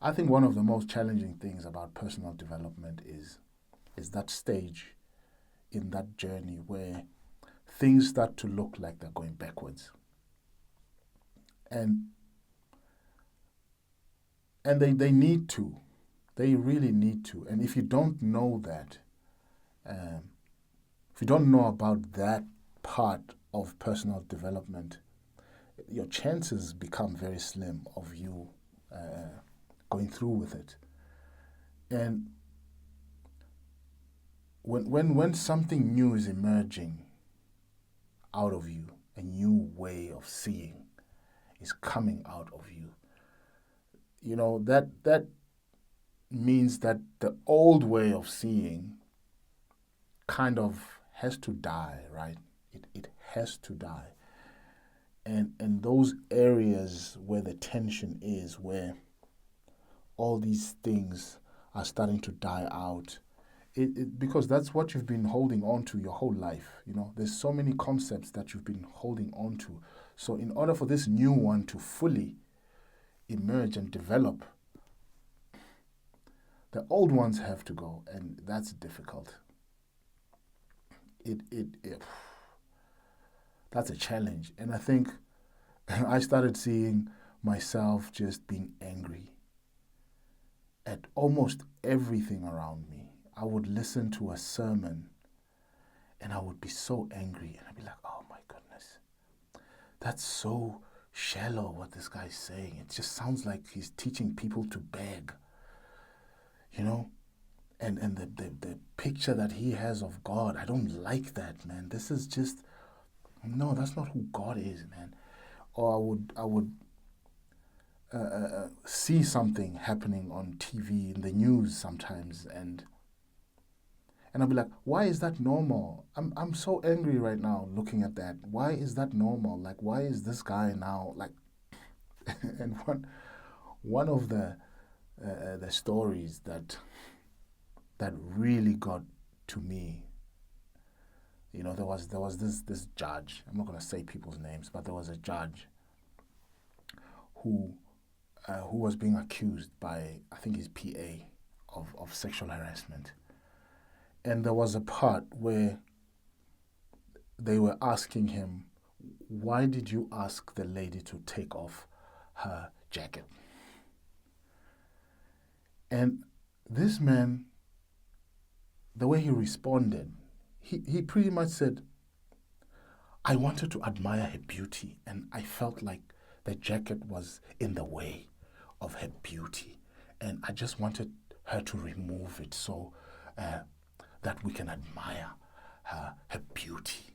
I think one of the most challenging things about personal development is that stage in that journey where things start to look like they're going backwards. And they need to. They really need to. And if you don't know that, um, if you don't know about that part of personal development, your chances become very slim of you going through with it. And when something new is emerging out of you, a new way of seeing is coming out of you, that means that the old way of seeing kind of has to die, right? It has to die. And those areas where the tension is, where all these things are starting to die out, because that's what you've been holding on to your whole life. There's so many concepts that you've been holding on to. So in order for this new one to fully emerge and develop, the old ones have to go, and that's difficult. It that's a challenge, and I think I started seeing myself just being angry at almost everything around me. I would listen to a sermon and I would be so angry, and I'd be like, oh my goodness, that's so shallow what this guy's saying. It just sounds like he's teaching people to beg, you know? And the picture that he has of God, I don't like that, man. This is just, no, that's not who God is, man. Or I would see something happening on TV in the news sometimes, and I'll be like, why is that normal? I'm so angry right now looking at that. Why is that normal? Like, why is this guy now like? And one of the stories that really got to me, there was this judge. I'm not gonna say people's names, but there was a judge who who was being accused by, I think, his PA of sexual harassment. And there was a part where they were asking him, why did you ask the lady to take off her jacket? And this man, the way he responded, he pretty much said, I wanted to admire her beauty, and I felt like the jacket was in the way of her beauty. And I just wanted her to remove it so uh, that we can admire her beauty.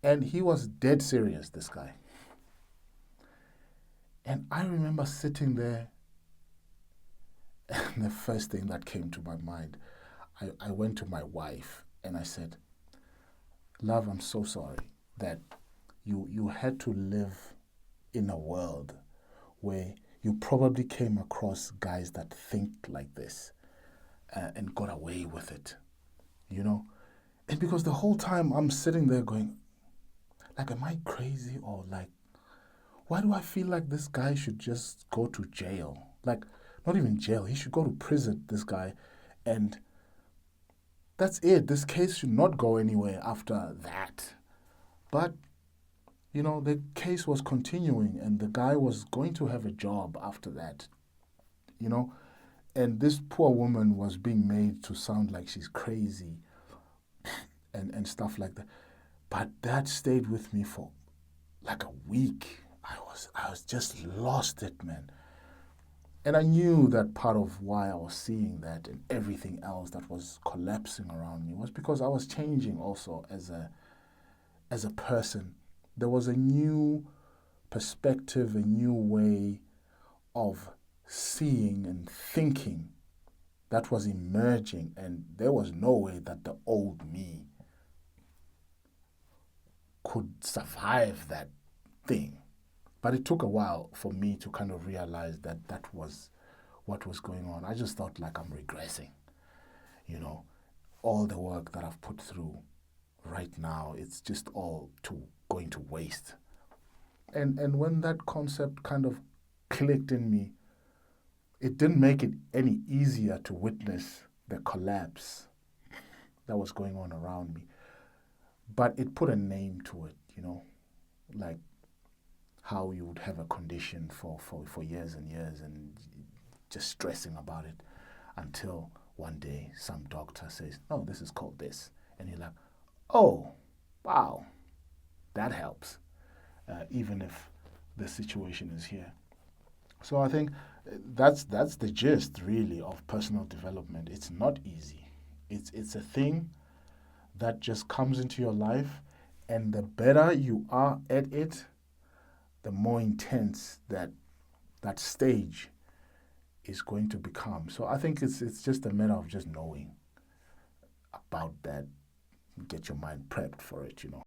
And he was dead serious, this guy. And I remember sitting there, and the first thing that came to my mind, I went to my wife and I said, love, I'm so sorry that you had to live in a world where you probably came across guys that think like this and got away with it, you know? And because the whole time I'm sitting there going, like, am I crazy? Or like, why do I feel like this guy should just go to jail? Like, not even jail, he should go to prison, this guy. And that's it. This case should not go anywhere after that. But, the case was continuing and the guy was going to have a job after that, you know? And this poor woman was being made to sound like she's crazy and stuff like that. But that stayed with me for like a week. I was just lost it, man. And I knew that part of why I was seeing that and everything else that was collapsing around me was because I was changing also as a person. There was a new perspective, a new way of seeing and thinking that was emerging, and there was no way that the old me could survive that thing. But it took a while for me to kind of realize that that was what was going on. I just thought like I'm regressing, you know. All the work that I've put through right now, it's just all going to waste. And when that concept kind of clicked in me, it didn't make it any easier to witness the collapse that was going on around me. But it put a name to it, like how you would have a condition for years and years and just stressing about it until one day some doctor says, no, this is called this. And you're like, oh, wow, that helps, even if the situation is here. So I think that's the gist really of personal development. It's not easy. It's a thing that just comes into your life, and the better you are at it, the more intense that stage is going to become. So I think it's just a matter of just knowing about that, get your mind prepped for it.